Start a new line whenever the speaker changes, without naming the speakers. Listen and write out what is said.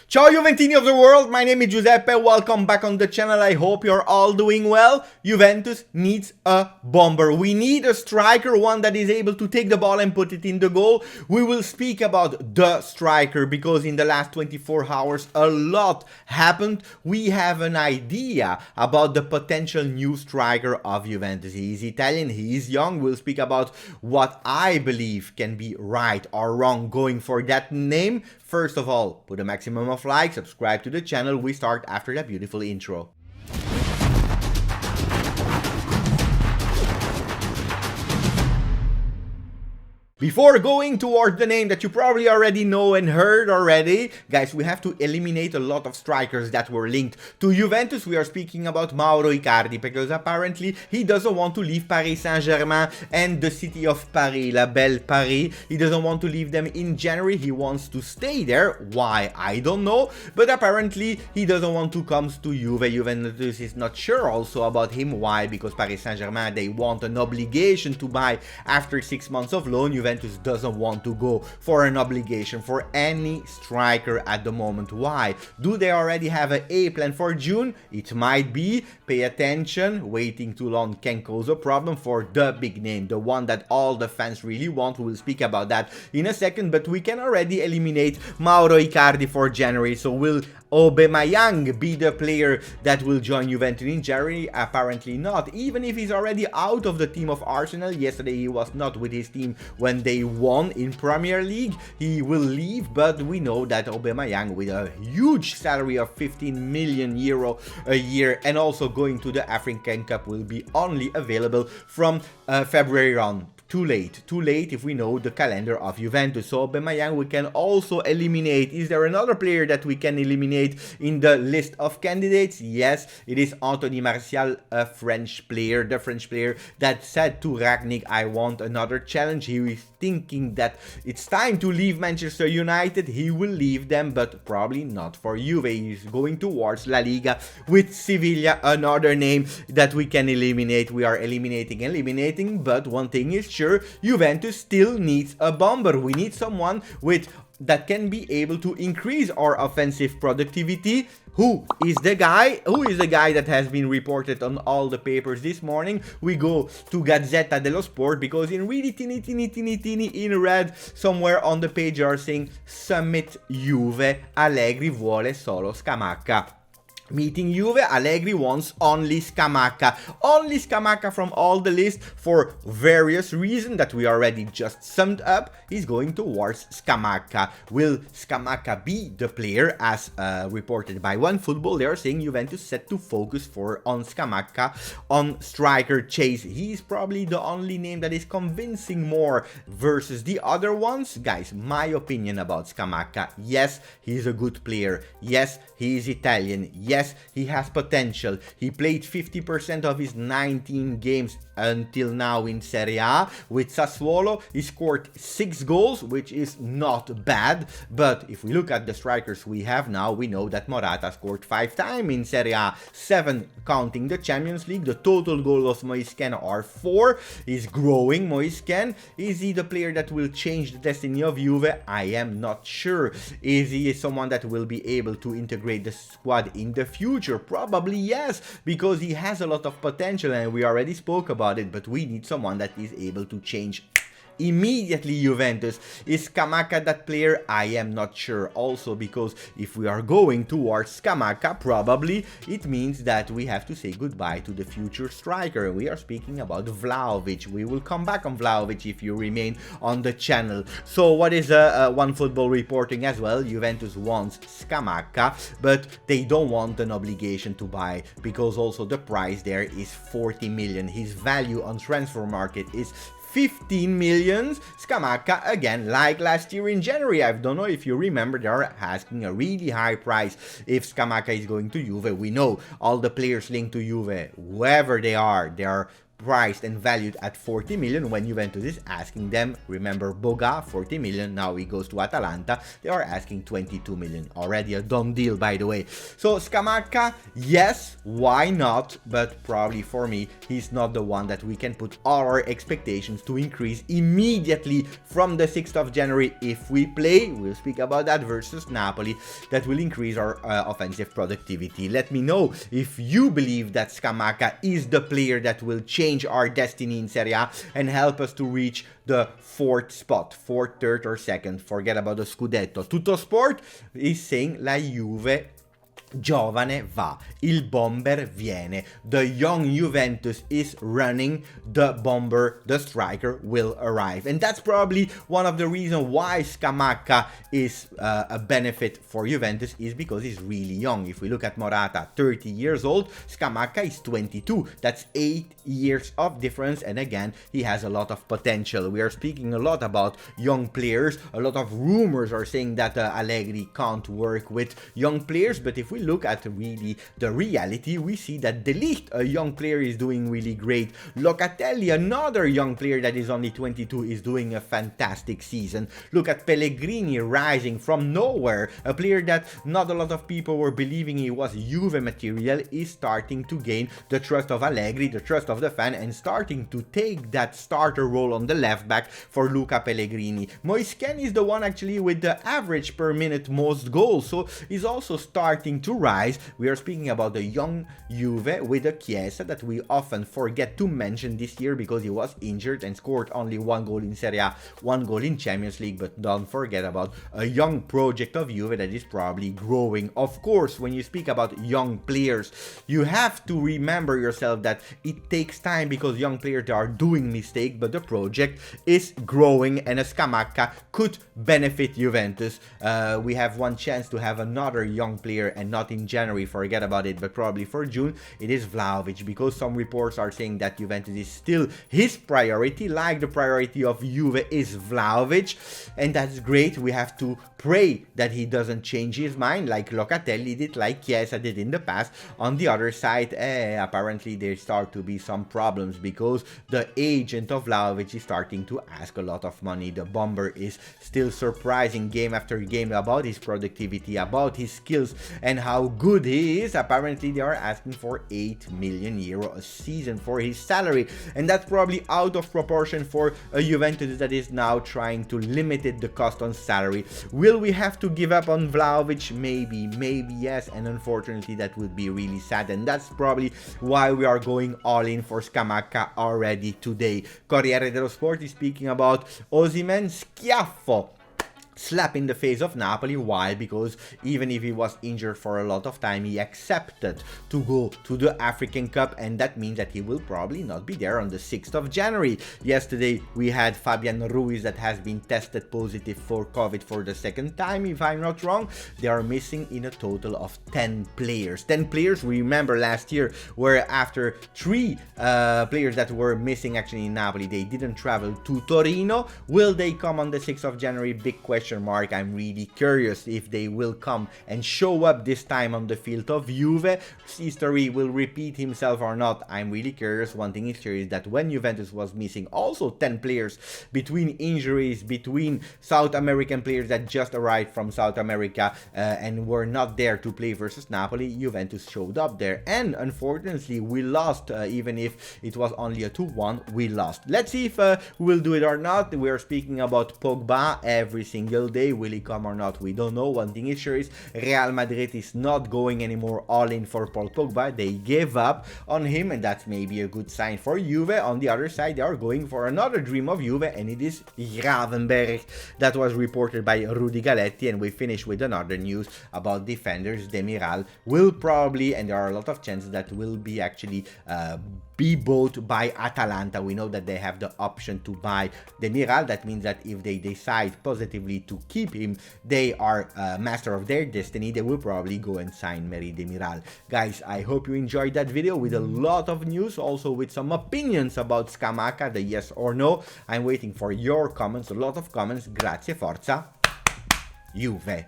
Ciao Juventini of the world, my name is Giuseppe, welcome back on the channel, I hope you're all doing well. Juventus needs a bomber. We need a striker, one that is able to take the ball and put it in the goal. We will speak about the striker because in the last 24 hours a lot happened. We have an idea about the potential new striker of Juventus. He is Italian, he is young. We'll speak about what I believe can be right or wrong going for that name. First of all, put a maximum of likes, subscribe to the channel. We start after that beautiful intro. Before going towards the name that you probably already know and heard already, guys, we have to eliminate a lot of strikers that were linked to Juventus. We are speaking about Mauro Icardi because apparently he doesn't want to leave Paris Saint-Germain and the city of Paris, La Belle Paris. He doesn't want to leave them in January. He wants to stay there. Why? I don't know. But apparently he doesn't want to come to Juve. Juventus is not sure also about him. Why? Because Paris Saint-Germain, they want an obligation to buy after 6 months of loan. Juventus doesn't want to go for an obligation for any striker at the moment. Why? Do they already have an A plan for June? It might be. Pay attention. Waiting too long can cause a problem for the big name, the one that all the fans really want. We'll speak about that in a second, but we can already eliminate Mauro Icardi for January. So will Aubameyang be the player that will join Juventus in January? Apparently not. Even if he's already out of the team of Arsenal. Yesterday he was not with his team when they won in Premier League. He will leave, but we know that Aubameyang, with a huge salary of 15 million euro a year and also going to the African Cup, will be only available from February on. Too late if we know the calendar of Juventus. So Aubameyang we can also eliminate. Is there another player that we can eliminate in the list of candidates? Yes, it is Anthony Martial, a French player, the French player that said to Rangnick, I want another challenge. He is thinking that it's time to leave Manchester United. He will leave them, but probably not for Juve. He's going towards La Liga with Sevilla, another name that we can eliminate. We are eliminating, but one thing is sure, Juventus still needs a bomber. We need someone that can be able to increase our offensive productivity. Who is the guy? Who is the guy that has been reported on all the papers this morning? We go to Gazzetta dello Sport because in really teeny in red somewhere on the page are saying Summit Juve, Allegri vuole solo Scamacca. Meeting Juve, Allegri wants only Scamacca. Only Scamacca from all the list for various reasons that we already just summed up. He's going towards Scamacca. Will Scamacca be the player as reported by OneFootball? They are saying Juventus set to focus on Scamacca on striker chase. He's probably the only name that is convincing more versus the other ones. Guys, my opinion about Scamacca. Yes, he's a good player. Yes, he is Italian. Yes, he has potential. He played 50% of his 19 games until now in Serie A. With Sassuolo, he scored 6 goals, which is not bad. But if we look at the strikers we have now, we know that Morata scored 5 times in Serie A, 7 counting the Champions League. The total goal of Moisken are 4. He's growing, Moisken. Is he the player that will change the destiny of Juve? I am not sure. Is he someone that will be able to integrate the squad in the future? Probably yes, because he has a lot of potential and we already spoke about it, but we need someone that is able to change immediately Juventus. Is Scamacca that player? I am not sure. Also because if we are going towards Scamacca, probably it means that we have to say goodbye to the future striker. We are speaking about Vlahovic. We will come back on Vlahovic if you remain on the channel. So what is OneFootball reporting as well? Juventus wants Scamacca, but they don't want an obligation to buy because also the price there is 40 million. His value on transfer market is 15 millions. Scamacca, again, like last year in January, I don't know if you remember, they are asking a really high price if Scamacca is going to Juve. We know all the players linked to Juve, whoever they are priced and valued at 40 million when Juventus is asking them, remember Boga, 40 million, now he goes to Atalanta, they are asking 22 million, already a done deal by the way. So Scamacca, yes, why not, but probably for me, he's not the one that we can put all our expectations to increase immediately from the 6th of January if we play, we'll speak about that, versus Napoli, that will increase our offensive productivity. Let me know if you believe that Scamacca is the player that will change our destiny in Serie A and help us to reach the 4th spot, 4th, 3rd or 2nd. Forget about the Scudetto. Tuttosport is saying La Juve giovane va, il bomber viene, the young Juventus is running, the bomber, the striker will arrive. And that's probably one of the reasons why Scamacca is a benefit for Juventus, is because he's really young. If we look at Morata, 30 years old, Scamacca is 22, that's 8 years of difference, and again, he has a lot of potential. We are speaking a lot about young players, a lot of rumors are saying that Allegri can't work with young players, but if we look at really the reality, we see that De Ligt, a young player, is doing really great. Locatelli, another young player that is only 22, is doing a fantastic season. Look at Pellegrini rising from nowhere, a player that not a lot of people were believing he was Juve material, is starting to gain the trust of Allegri, the trust of the fan, and starting to take that starter role on the left back for Luca Pellegrini. Moisken is the one actually with the average per minute most goals, so he's also starting to rise. We are speaking about the young Juve with a Chiesa that we often forget to mention this year because he was injured and scored only 1 goal in Serie A, 1 goal in Champions League, but don't forget about a young project of Juve that is probably growing. Of course, when you speak about young players, you have to remember yourself that it takes time because young players are doing mistakes, but the project is growing and a Scamacca could benefit Juventus. We have one chance to have another young player, and not in January, forget about it, but probably for June. It is Vlahovic, because some reports are saying that Juventus is still his priority, like the priority of Juve is Vlahovic, and that's great. We have to pray that he doesn't change his mind like Locatelli did, like Chiesa did in the past. On the other side, apparently there start to be some problems because the agent of Vlahovic is starting to ask a lot of money. The bomber is still surprising game after game about his productivity, about his skills, and how good he is. Apparently they are asking for 8 million euro a season for his salary, and that's probably out of proportion for a Juventus that is now trying to limit the cost on salary. Will we have to give up on Vlahovic? Maybe yes, and unfortunately that would be really sad, and that's probably why we are going all in for Scamacca already today. Corriere dello Sport is speaking about Osimhen schiaffo, slap in the face of Napoli. Why? Because even if he was injured for a lot of time, he accepted to go to the African Cup, and that means that he will probably not be there on the 6th of January. Yesterday we had Fabian Ruiz that has been tested positive for COVID for the 2nd time, if I'm not wrong. They are missing in a total of 10 players. 10 players, we remember last year, where after 3 players that were missing actually in Napoli, they didn't travel to Torino. Will they come on the 6th of January? Big question mark. I'm really curious if they will come and show up this time on the field of Juve. History will repeat himself or not. I'm really curious. One thing is curious that when Juventus was missing also 10 players between injuries, between South American players that just arrived from South America and were not there to play versus Napoli, Juventus showed up there, and unfortunately we lost. Even if it was only a 2-1, we lost. Let's see if we will do it or not. We are speaking about Pogba every single day. Will he come or not? We don't know. One thing is sure is Real Madrid is not going anymore all in for Paul Pogba. They gave up on him, and that's maybe a good sign for Juve. On the other side, they are going for another dream of Juve, and it is Gravenberch. That was reported by Rudy Galetti, and we finish with another news about defenders. Demiral will probably, and there are a lot of chances that will be actually be bought by Atalanta. We know that they have the option to buy Demiral. That means that if they decide positively to keep him, they are master of their destiny. They will probably go and sign Merih Demiral. Guys, I hope you enjoyed that video with a lot of news, also with some opinions about Scamacca, the yes or no. I'm waiting for your comments, a lot of comments. Grazie, forza, Juve.